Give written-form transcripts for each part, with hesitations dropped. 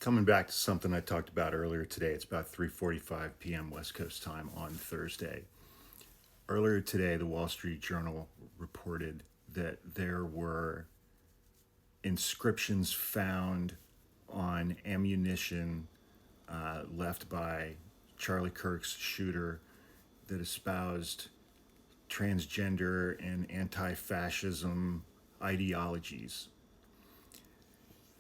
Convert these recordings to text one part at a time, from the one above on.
Coming back to something I talked about earlier today, it's about 3:45 p.m. West Coast time on Thursday. Earlier today, the Wall Street Journal reported that there were inscriptions found on ammunition left by Charlie Kirk's shooter that espoused transgender and anti-fascism ideologies.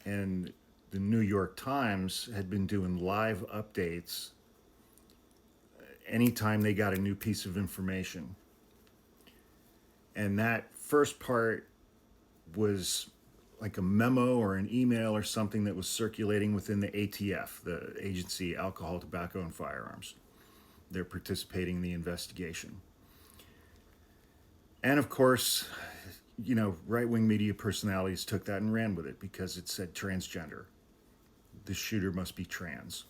And the New York Times had been doing live updates anytime they got a new piece of information. And that first part was like a memo or an email or something that was circulating within the ATF, the Agency Alcohol, Tobacco, and Firearms. They're participating in the investigation. And of course, right-wing media personalities took that and ran with it because it said transgender. The shooter must be trans.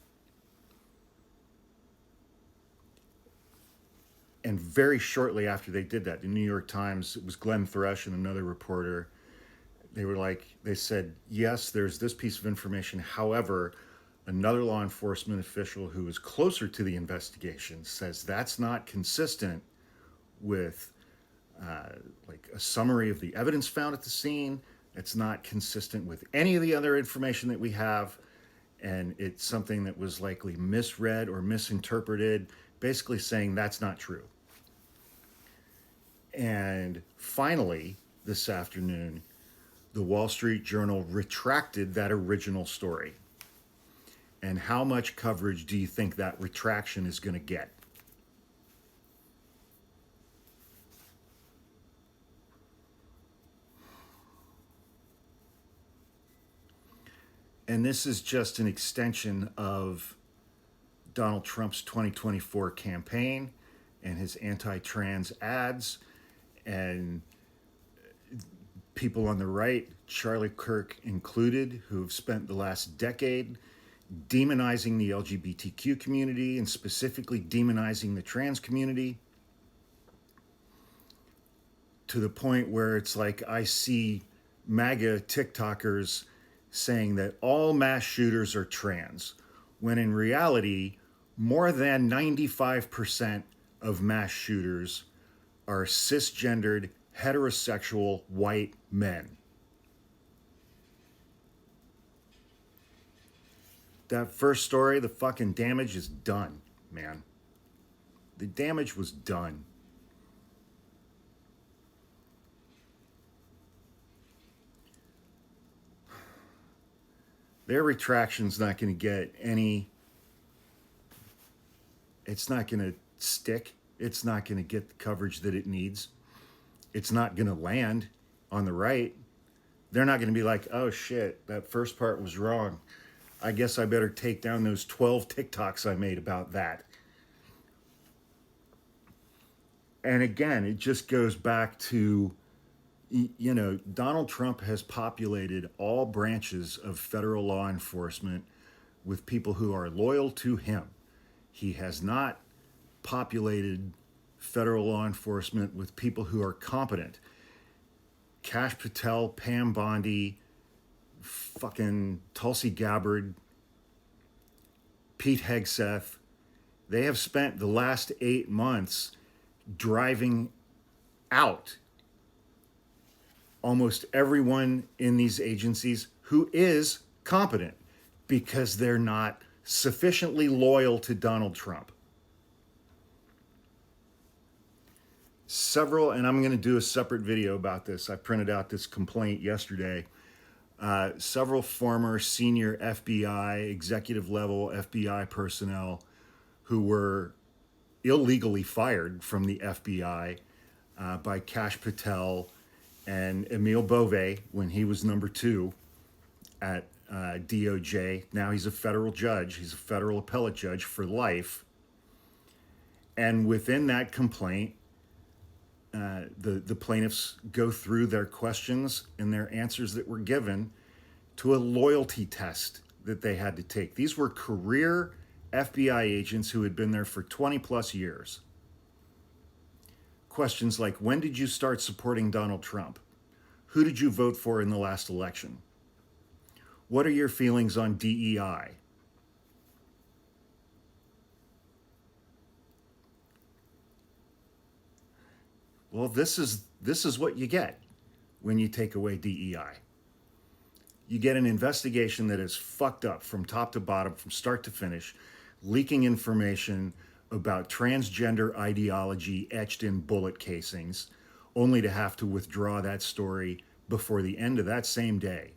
And very shortly after they did that, the New York Times, it was Glenn Thrush and another reporter, they said, yes, there's this piece of information. However, another law enforcement official who is closer to the investigation says that's not consistent with like a summary of the evidence found at the scene. It's not consistent with any of the other information that we have. And it's something that was likely misread or misinterpreted, basically saying that's not true. And finally, this afternoon, the Wall Street Journal retracted that original story. And how much coverage do you think that retraction is going to get? And this is just an extension of Donald Trump's 2024 campaign and his anti-trans ads, and people on the right, Charlie Kirk included, who have spent the last decade demonizing the LGBTQ community and specifically demonizing the trans community to the point where it's like I see MAGA TikTokers saying that all mass shooters are trans, when in reality, more than 95% of mass shooters are cisgendered, heterosexual, white men. That first story, the fucking damage is done, man. The damage was done. Their retraction's not going to get any, it's not going to stick. It's not going to get the coverage that it needs. It's not going to land on the right. They're not going to be like, oh shit, that first part was wrong. I guess I better take down those 12 TikToks I made about that. And again, it just goes back to, Donald Trump has populated all branches of federal law enforcement with people who are loyal to him. He has not populated federal law enforcement with people who are competent. Kash Patel, Pam Bondi, fucking Tulsi Gabbard, Pete Hegseth, they have spent the last 8 months driving out almost everyone in these agencies who is competent because they're not sufficiently loyal to Donald Trump. And I'm going to do a separate video about this. I printed out this complaint yesterday. Several former senior FBI, executive level FBI personnel who were illegally fired from the FBI by Kash Patel and Emil when he was number 2 at DOJ. Now he's a federal judge. He's a federal appellate judge for life. And within that complaint, the plaintiffs go through their questions and their answers that were given to a loyalty test that they had to take. These were career FBI agents who had been there for 20 plus years. Questions like, when did you start supporting Donald Trump? Who did you vote for in the last election? What are your feelings on DEI? Well, this is what you get when you take away DEI. You get an investigation that is fucked up from top to bottom, from start to finish, leaking information about transgender ideology etched in bullet casings, only to have to withdraw that story before the end of that same day.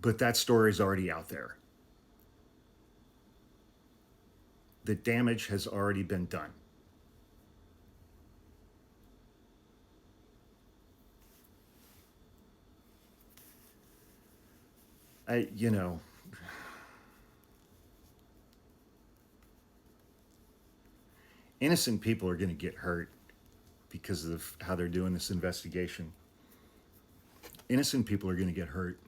But that story's already out there. The damage has already been done. You know, innocent people are going to get hurt because of how they're doing this investigation. Innocent people are going to get hurt.